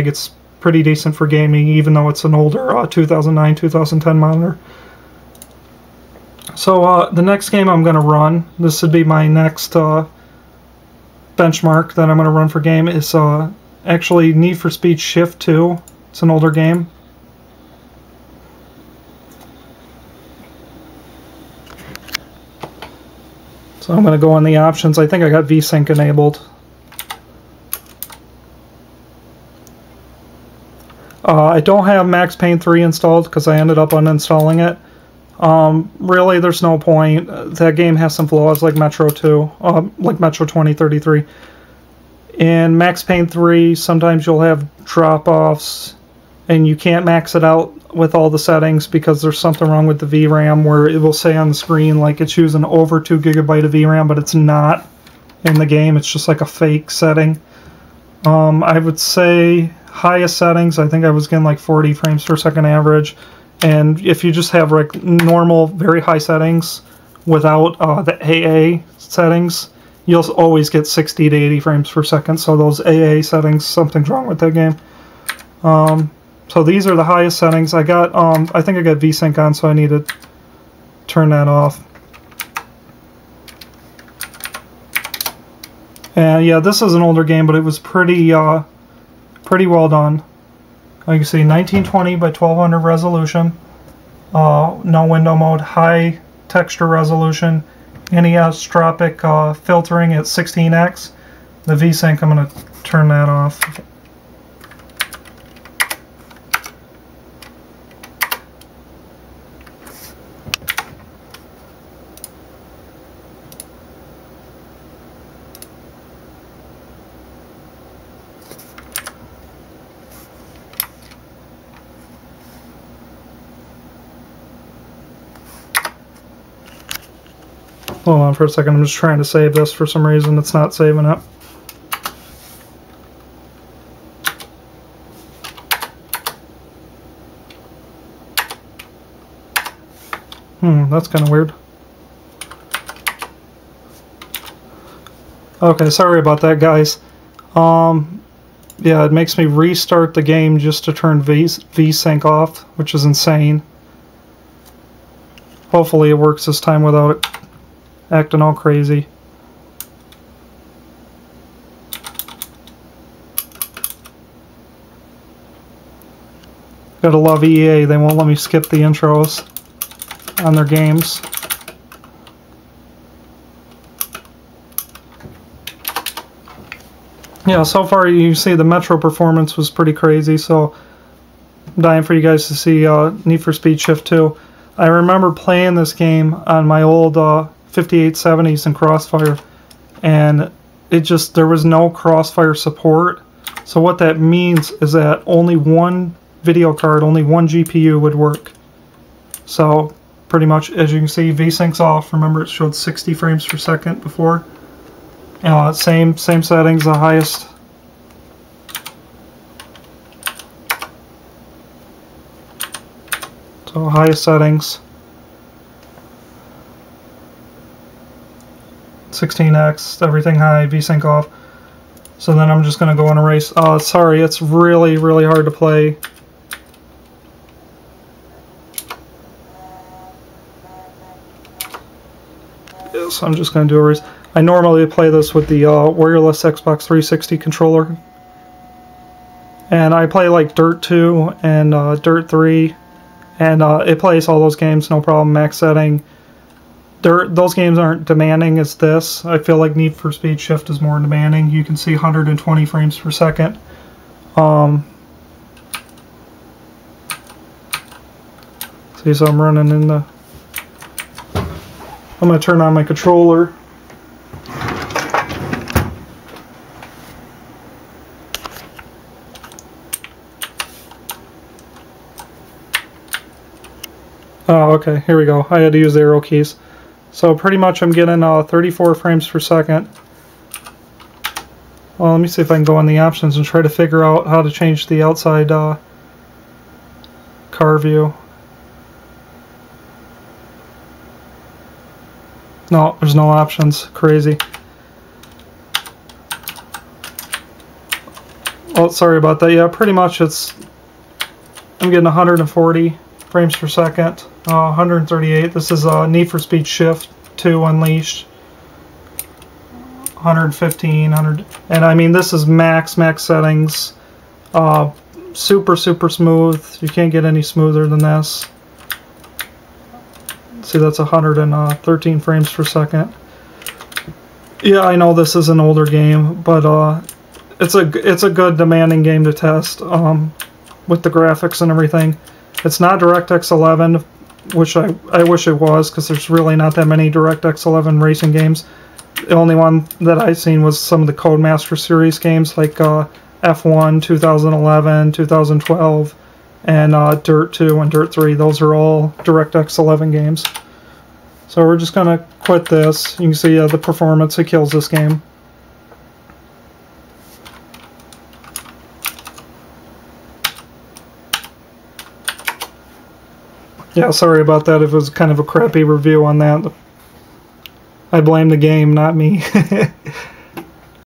It's pretty decent for gaming, even though it's an older 2009, 2010 monitor. So the next game I'm going to run, this would be my next benchmark that I'm going to run for game, is actually Need for Speed Shift 2. It's an older game. So I'm going to go on the options. I think I got VSync enabled. I don't have Max Payne 3 installed because I ended up uninstalling it. Really, there's no point. That game has some flaws like Metro 2, like Metro 2033. In Max Payne 3, sometimes you'll have drop-offs, and you can't max it out with all the settings because there's something wrong with the VRAM where it will say on the screen like it's using over 2 GB of VRAM, but it's not in the game. It's just like a fake setting. I would say highest settings, I think I was getting like 40 frames per second average. And if you just have like normal, very high settings without the AA settings, you'll always get 60 to 80 frames per second. So those AA settings, something's wrong with that game. So these are the highest settings. I got, I think I got VSync on, so I need to turn that off. And yeah, this is an older game, but it was pretty well done. Like you see, 1920 by 1200 resolution, no window mode, high texture resolution, anisotropic filtering at 16x. The VSync, I'm going to turn that off. Hold on for a second, I'm just trying to save this. For some reason it's not saving it. That's kind of weird. Okay, sorry about that, guys. Yeah, it makes me restart the game just to turn VSync off, which is insane. Hopefully it works this time without it acting all crazy. Gotta love EA, they won't let me skip the intros on their games. Yeah, so far you see the Metro performance was pretty crazy, so I'm dying for you guys to see Need for Speed Shift 2. I remember playing this game on my old 5870s in Crossfire, and there was no Crossfire support. So what that means is that only one video card, only one GPU would work. So pretty much, as you can see, VSync's off. Remember, it showed 60 frames per second before. Same settings, the highest. So highest settings. 16x, everything high, VSync off. So then I'm just going to go on a race. Sorry, it's really, really hard to play. So I'm just going to do a race. I normally play this with the wireless Xbox 360 controller. And I play like Dirt 2 and Dirt 3. And it plays all those games, no problem, max setting. Those games aren't demanding as this. I feel like Need for Speed Shift is more demanding. You can see 120 frames per second. See, so I'm running in the... I'm going to turn on my controller. Oh, okay, here we go. I had to use the arrow keys. So pretty much I'm getting 34 frames per second. Well, let me see if I can go on the options and try to figure out how to change the outside car view. No, there's no options. Crazy. Oh, sorry about that. Yeah, pretty much I'm getting 140 frames per second, 138. This is Need for Speed Shift 2 Unleashed. 115, and I mean this is max settings. Super smooth. You can't get any smoother than this. See, that's 113 frames per second. Yeah, I know this is an older game, but it's a good demanding game to test with the graphics and everything. It's not DirectX 11, which I wish it was, because there's really not that many DirectX 11 racing games. The only one that I've seen was some of the Codemaster series games, like F1 2011, 2012, and Dirt 2 and Dirt 3. Those are all DirectX 11 games. So we're just going to quit this. You can see the performance, it kills this game. Yeah, sorry about that. It was kind of a crappy review on that. I blame the game, not me.